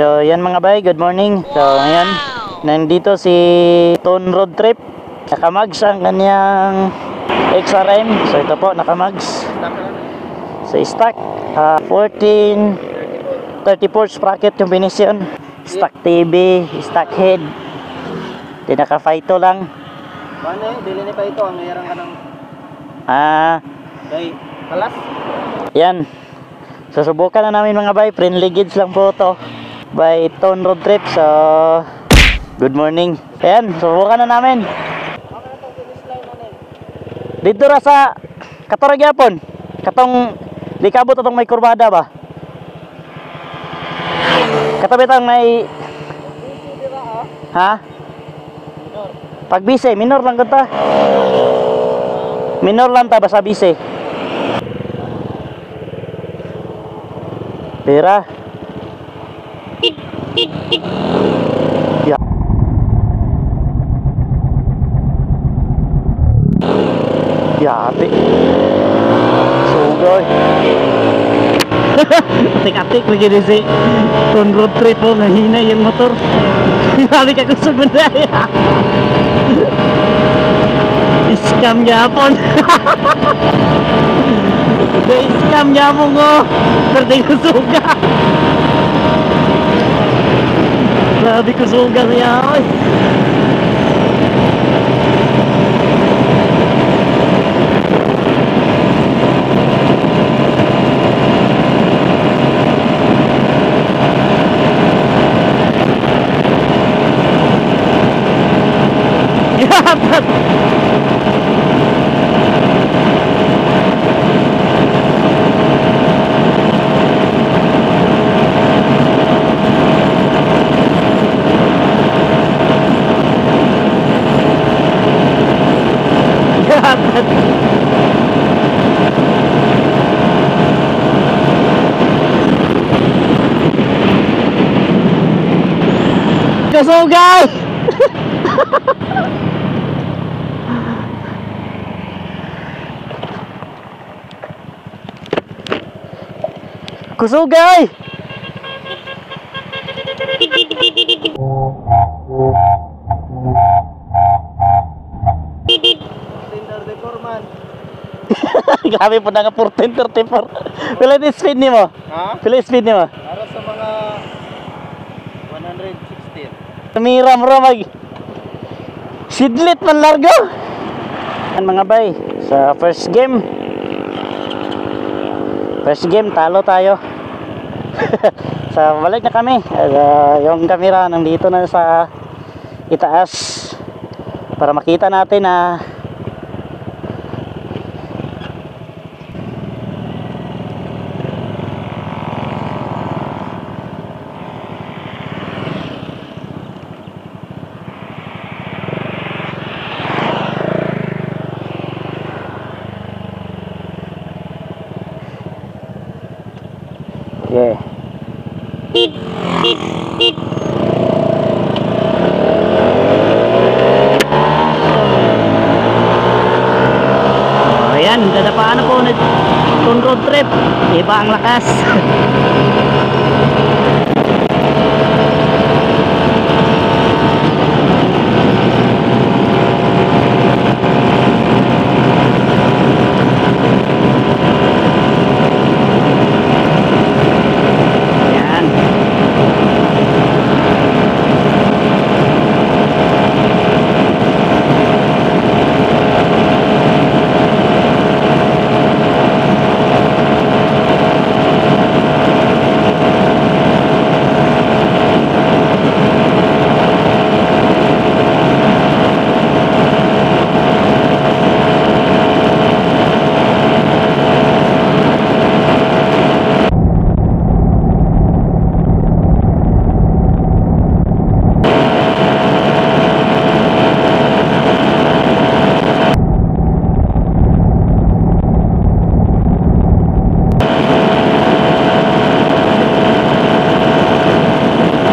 So yan mga bay, good morning. So ngayon, nandito si Tone Road Trip. Nakamags ang kanyang XRM. So ito po, nakamags. So stock 14 34 sprocket yung finisyon. Stock TV, stock head. Di naka-Faito lang. Ano eh, dili ni Faito ang mayroon ka ng kay kalas. Yan. Susubukan na namin mga bay, friendly gigs lang po to by Tone Road Trip. So good morning. Ayan, subukan na namin. Dito ra sa Kataragyapon. Katong likabot atong may kurbada ba? Katabi tang may ha? Pag bise, minor lang kanta. Minor lang ta basta bise. Pera. Ya. Ya, ate. Sugay. Atik-atik lagi di si Tone Road Trip po, nahina yung motor. Balik ako sa benda ya. Scam Japon. Scam Japon ko. Berarti ko suga. Grabe ko suga niya. Kusugay! Kusugay! Grabe po na nga 1434. Pila yung speed ni mo? Ha? Pila yung speed ni mo? Para sa mga 116. Tumira mo mag sidlit man largo. Yan mga bay, sa first game talo tayo. Sa balik na kami. Yung camera nandito na sa itaas para makita natin na yeah. Ayan, dadapaan na po ni Tone Road Trip. Iba ang lakas.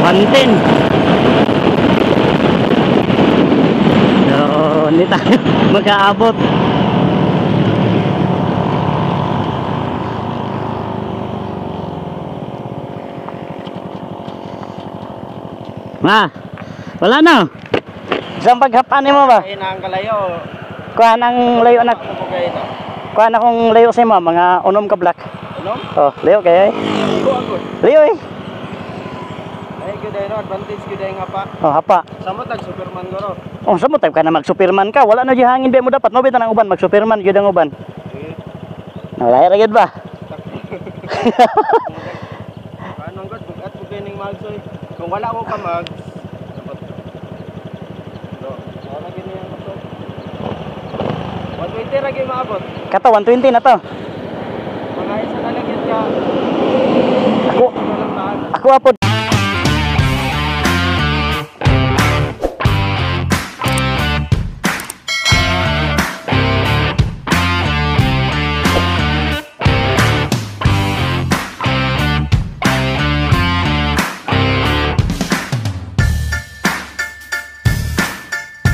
Bantin. So, hindi tayo mag-aabot. Ha? Wala na. Isang paghapanin mo ba? Ay na ang kalayo. Kuha ng layo anak. Ano po kayo ito? Kuha na kong layo sa mo, mga unom ka black. Ano? Oh, layo kayo eh. Agod. Layo eh. Ay, good ay no. Advantage good ay nga pa. Oh, hapa. Sama tag Superman ko ro. Oh, sa mo type ka na mag-superman ka. Wala na di hangin ba mo dapat. No, bitan ang uban, mag-superman gyud ang uban. Wala ra gyud ba? Anong god, bugat po kayo ning magsoy. Kung wala ko ka mag, dapat. No, wala gini ang magsoy. 120 ra gyud maabot. Kato 120 na to. Mga isa na lang yun ka. Ako Walang tahan. ako apod